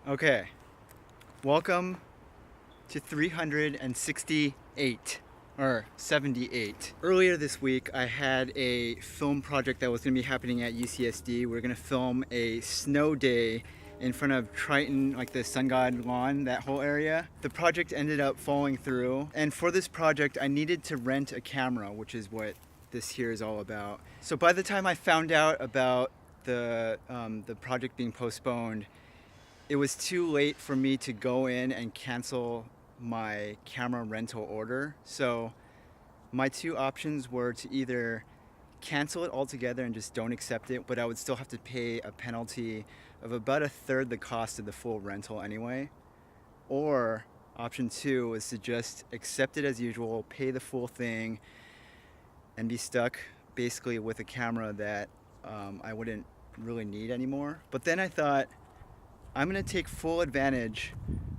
Okay, welcome to 368 or 78. Earlier this week I had a film project that was going to be happening at UCSD. We're going to film a snow day in front of Triton, like the Sun God lawn, that whole area. The project ended up falling through, and for this project I needed to rent a camera, which is what this here is all about. So by the time I found out about the project being postponed, it was too late for me to go in and cancel my camera rental order. So my two options were to either cancel it altogether and just don't accept it, but I would still have to pay a penalty of about a third the cost of the full rental anyway. Or option two was to just accept it as usual, pay the full thing, and be stuck basically with a camera that I wouldn't really need anymore. But then I thought, I'm gonna take full advantage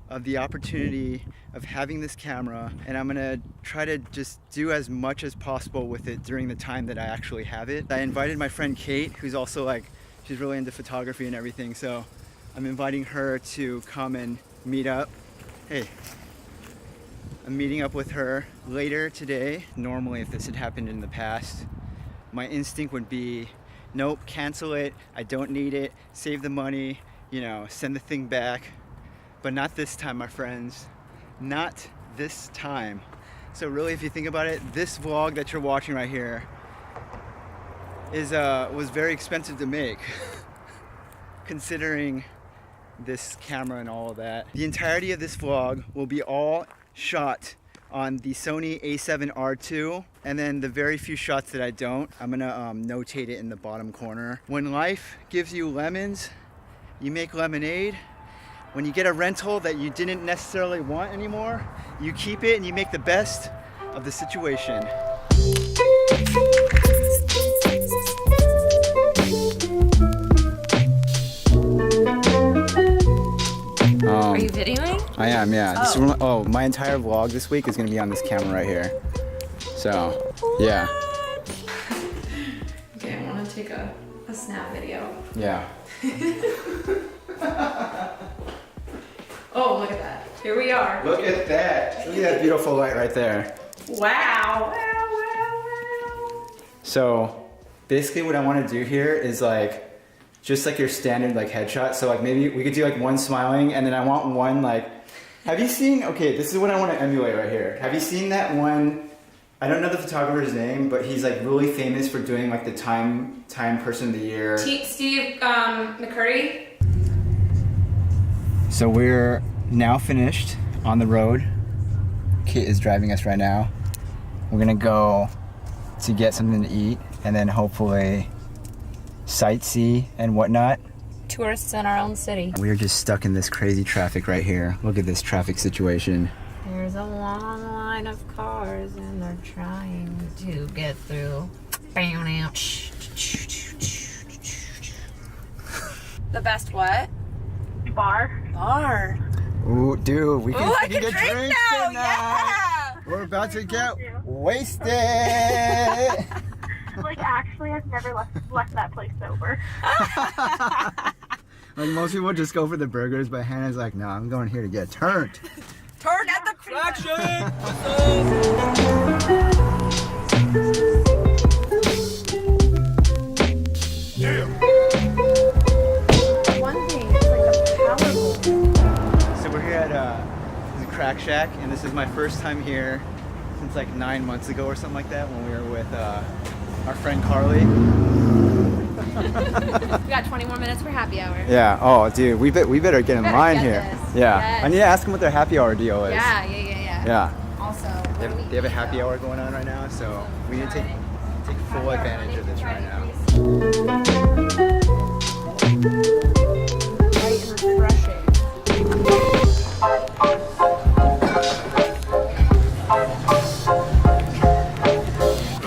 of the opportunity of having this camera, and I'm gonna try to just do as much as possible with it during the time that I actually have it. I invited my friend Kate, who's also she's really into photography and everything, so I'm inviting her to come and meet up. Hey, I'm meeting up with her later today. Normally, if this had happened in the past, my instinct would be, nope, cancel it, I don't need it, save the money, send the thing back. But not this time, my friends. Not this time. So really, if you think about it, this vlog that you're watching right here was very expensive to make, considering this camera and all of that. The entirety of this vlog will be all shot on the Sony a7R II, and then the very few shots that I don't, I'm gonna notate it in the bottom corner. When life gives you lemons, you make lemonade. When you get a rental that you didn't necessarily want anymore, you keep it and you make the best of the situation. Are you videoing? I am, yeah. My entire vlog this week is gonna be on this camera right here. So, yeah. Okay, I want to take a snap video. Yeah. Oh, look at that. Here we are. Look at that. Look at that beautiful light right there. Wow. Wow. So basically what I want to do here is just your standard headshot. So maybe we could do one smiling, and then I want one have you seen, okay, this is what I want to emulate right here. Have you seen that one, I don't know the photographer's name, but he's really famous for doing the time person of the year. Steve McCurry. So we're now finished on the road. Kit is driving us right now. We're gonna go to get something to eat and then hopefully sightsee and whatnot. Tourists in our own city. We're just stuck in this crazy traffic right here. Look at this traffic situation. There's a long line of cars and they're trying to get through. The best what? Bar. Ooh, dude, we can I can get drink drinks now. tonight. Yeah. We're about to get wasted. Actually, I've never left that place sober. Most people just go for the burgers, but Hannah's like, no, I'm going here to get turned. Turn at the traction. One thing, it's a powerful. So we're here at the Crack Shack, and this is my first time here since 9 months ago or something like that, when we were with our friend Carly. We got 20 more minutes for happy hour. Yeah. Oh, dude, we better get in line here. This. Yeah. Yes. I need to ask them what their happy hour deal is. Yeah. Yeah. Also, They have a happy hour going on right now, so we need to take full advantage of this right now. Light and refreshing.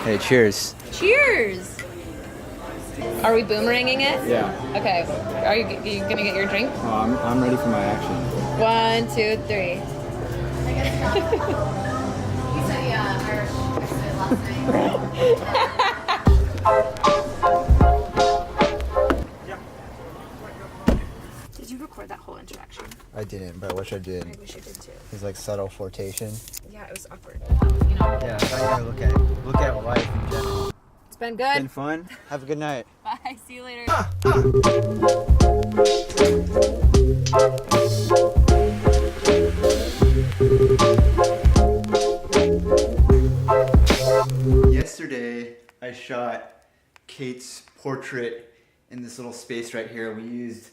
Hey, cheers. cheers. Are we boomeranging it? Yeah. Okay. Are you gonna get your drink? Oh, I'm ready for my action. 1, 2, 3. Did you record that whole interaction? I didn't, but I wish I did. I wish I did too. It's like subtle flirtation. Yeah, it was awkward. You know, Yeah, that's how you gotta look at life in general. it's been It's good. been fun. Have a good night. Bye. See you later. Yesterday, I shot Kate's portrait in this little space right here. We used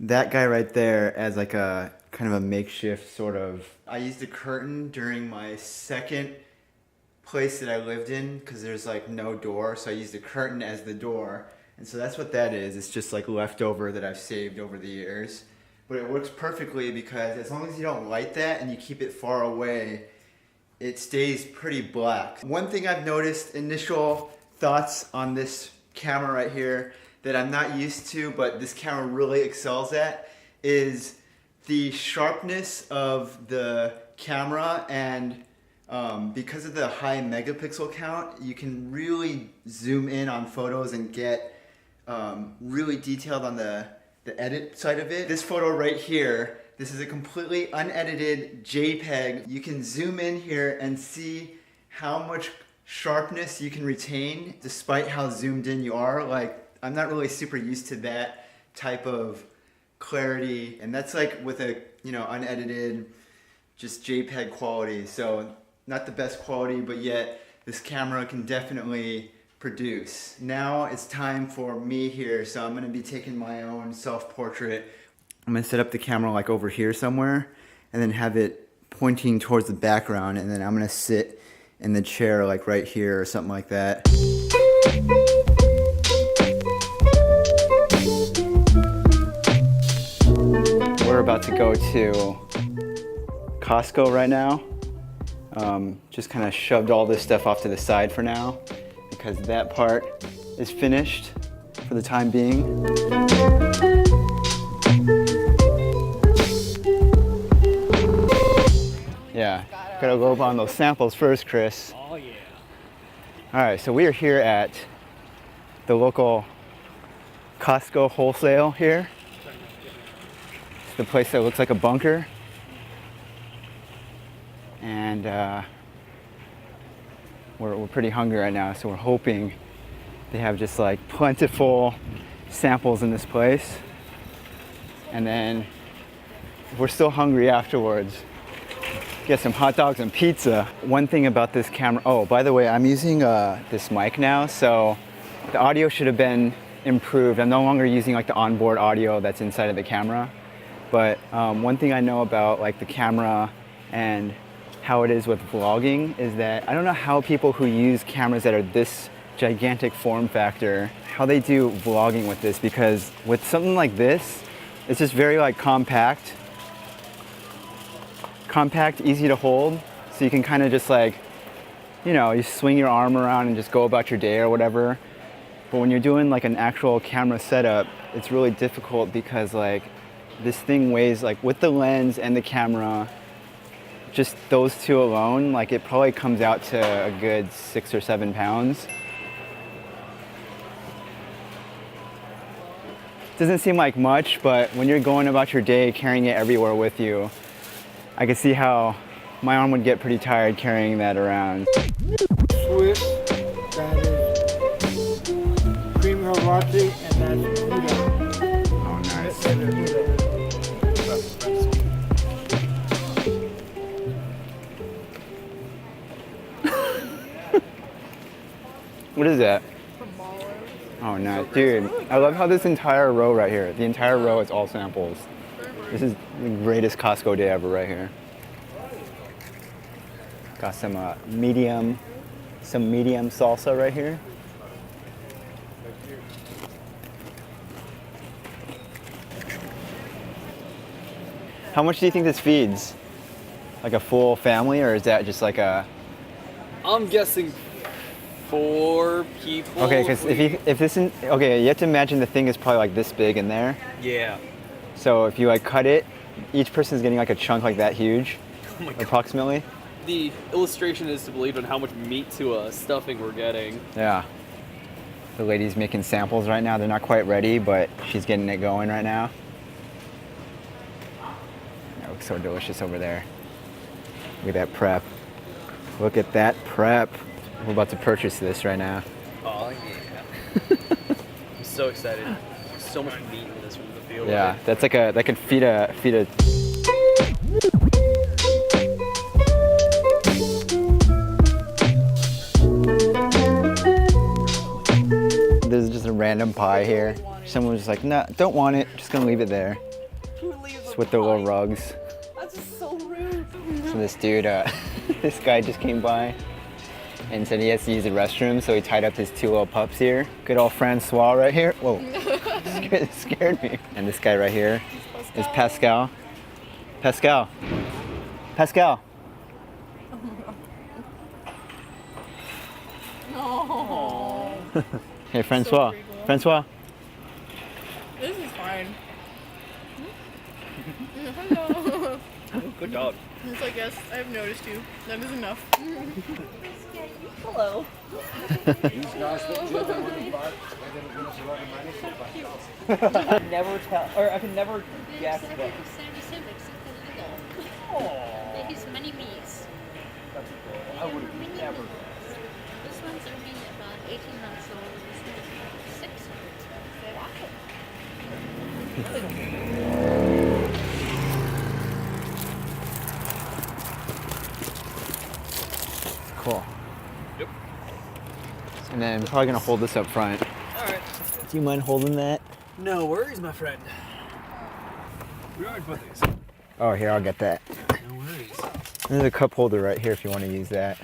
that guy right there as like a kind of a makeshift sort of. I used a curtain during my second place that I lived in because there's like no door, so I used a curtain as the door. And so that's what that is. It's just like leftover that I've saved over the years. But it works perfectly because as long as you don't light that and you keep it far away, it stays pretty black. One thing I've noticed, initial thoughts on this camera right here that I'm not used to, but this camera really excels at, is the sharpness of the camera. And because of the high megapixel count, you can really zoom in on photos and get really detailed on the edit side of it. This photo right here, this is a completely unedited JPEG. You can zoom in here and see how much sharpness you can retain despite how zoomed in you are. Like, I'm not really super used to that type of clarity, and that's like with a, you know, unedited, just JPEG quality. So not the best quality, but yet this camera can definitely produce. Now it's time for me here, so I'm gonna be taking my own self-portrait. I'm gonna set up the camera like over here somewhere and then have it pointing towards the background, and then I'm gonna sit in the chair like right here or something like that. We're about to go to Costco right now. Just kind of shoved all this stuff off to the side for now because that part is finished for the time being. Yeah, gotta go on those samples first, Chris. Oh yeah. All right, so we are here at the local Costco wholesale here. It's the place that looks like a bunker. And we're pretty hungry right now, so we're hoping they have just like plentiful samples in this place. And then if we're still hungry afterwards, get some hot dogs and pizza. One thing about this camera, oh, by the way, I'm using this mic now, so the audio should have been improved. I'm no longer using like the onboard audio that's inside of the camera. But one thing I know about like the camera and how it is with vlogging is that I don't know how people who use cameras that are this gigantic form factor, how they do vlogging with this, because with something like this, it's just very like compact, easy to hold, so you can kind of just like, you know, you swing your arm around and just go about your day or whatever. But when you're doing like an actual camera setup, it's really difficult because like this thing weighs, like with the lens and the camera, just those two alone, like it probably comes out to a good 6 or 7 pounds. Doesn't seem like much, but when you're going about your day carrying it everywhere with you, I can see how my arm would get pretty tired carrying that around. Swiss, that is cream latte, and that's Buddha. Oh, nice. What is that? Oh, nice. Dude, I love how this entire row right here, the entire row is all samples. This is the greatest Costco day ever right here. Got some medium salsa right here. How much do you think this feeds? Like a full family, or is that just like a... I'm guessing 4 people. Okay, because you have to imagine the thing is probably like this big in there. Yeah. So if you like cut it, each person's getting like a chunk like that huge, Oh my God. approximately. The illustration is to believe on how much meat to stuffing we're getting. Yeah. The lady's making samples right now. They're not quite ready, but she's getting it going right now. That looks so delicious over there. Look at that prep. Look at that prep. We're about to purchase this right now. Oh yeah. I'm so excited. So much meat in this from the field. Yeah, that's like that could feed a. There's just a random pie here. Someone was just like, no, don't want it. Just gonna leave it there. Just with the little rugs. That's just so rude. So this dude, this guy just came by and said he has to use the restroom, so he tied up his two little pups here. Good old Francois right here. Whoa, scared me. And this guy right here is Pascal. Pascal. Pascal. No. Hey, Francois. Francois. This is fine. Hello. Good dog. It's like, yes, I've noticed you. That is enough. Hello. I can never tell, or I can never guess what. He's many me's. I would have never. This one's only about 18 months old. This one's 6. Cool. Yep. And then I'm probably gonna hold this up front. Alright. Do you mind holding that? No worries, my friend. Where do I put these? Oh, here, I'll get that. No worries. There's a cup holder right here if you want to use that.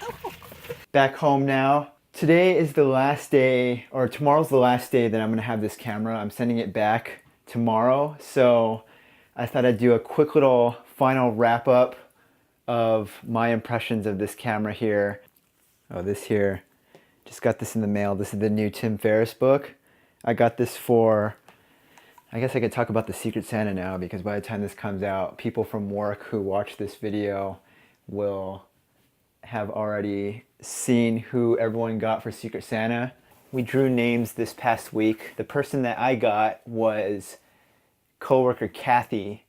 Back home now. Today is the last day, or tomorrow's the last day that I'm gonna have this camera. I'm sending it back tomorrow, so I thought I'd do a quick little final wrap up of my impressions of this camera here. Oh, this here. Just got this in the mail. This is the new Tim Ferriss book. I got this for, I guess I could talk about the Secret Santa now, because by the time this comes out, people from work who watch this video will have already seen who everyone got for Secret Santa. We drew names this past week. The person that I got was coworker Kathy,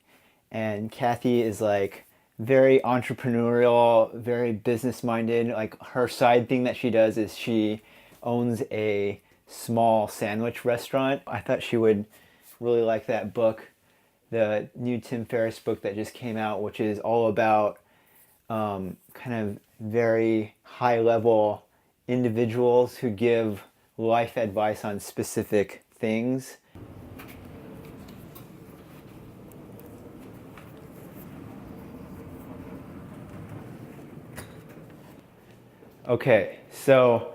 and Kathy is like very entrepreneurial, very business minded. Like her side thing that she does is she owns a small sandwich restaurant. I thought she would really like that book, the new Tim Ferriss book that just came out, which is all about kind of very high level individuals who give life advice on specific things. Okay, so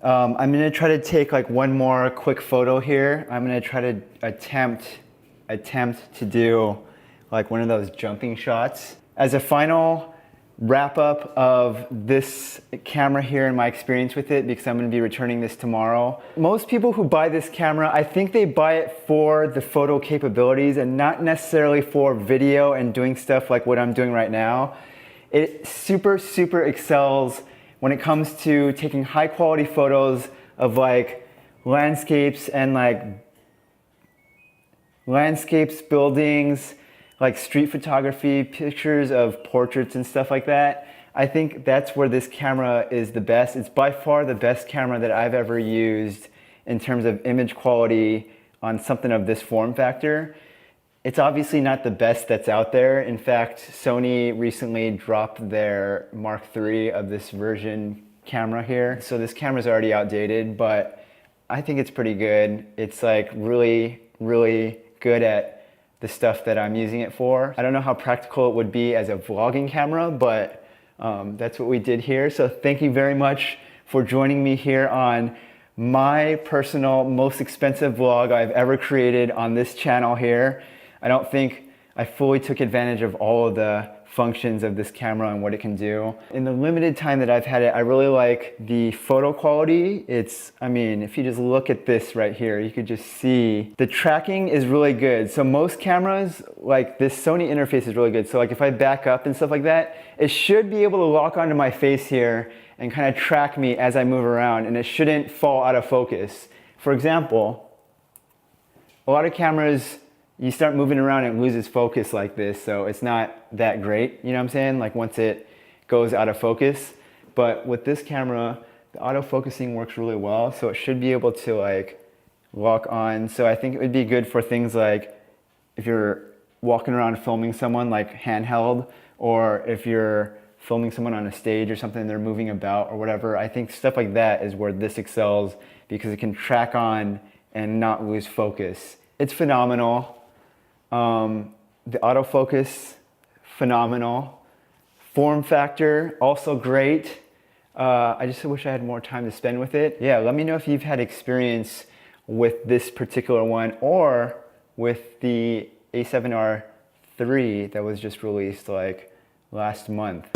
I'm gonna try to take like one more quick photo here. I'm gonna try to attempt to do like one of those jumping shots. As a final wrap up of this camera here and my experience with it, because I'm gonna be returning this tomorrow. Most people who buy this camera, I think they buy it for the photo capabilities and not necessarily for video and doing stuff like what I'm doing right now. It super excels when it comes to taking high quality photos of like landscapes and buildings, like street photography, pictures of portraits and stuff like that. I think that's where this camera is the best. It's by far the best camera that I've ever used in terms of image quality on something of this form factor. It's obviously not the best that's out there. In fact, Sony recently dropped their Mark III of this version camera here. So this camera's already outdated, but I think it's pretty good. It's like really good at the stuff that I'm using it for. I don't know how practical it would be as a vlogging camera, but that's what we did here. So thank you very much for joining me here on my personal most expensive vlog I've ever created on this channel here. I don't think I fully took advantage of all of the functions of this camera and what it can do. In the limited time that I've had it, I really like the photo quality. I mean, if you just look at this right here, you could just see the tracking is really good. So most cameras, like this Sony interface is really good. So like if I back up and stuff like that, it should be able to lock onto my face here and kind of track me as I move around, and it shouldn't fall out of focus. For example, a lot of cameras you start moving around and it loses focus like this, so it's not that great, you know what I'm saying? Like once it goes out of focus. But with this camera, the autofocusing works really well, so it should be able to like lock on. So I think it would be good for things like if you're walking around filming someone like handheld, or if you're filming someone on a stage or something, they're moving about or whatever. I think stuff like that is where this excels because it can track on and not lose focus. It's phenomenal. The autofocus, phenomenal. Form factor, also great. I just wish I had more time to spend with it. Yeah, let me know if you've had experience with this particular one or with the A7R III that was just released like last month.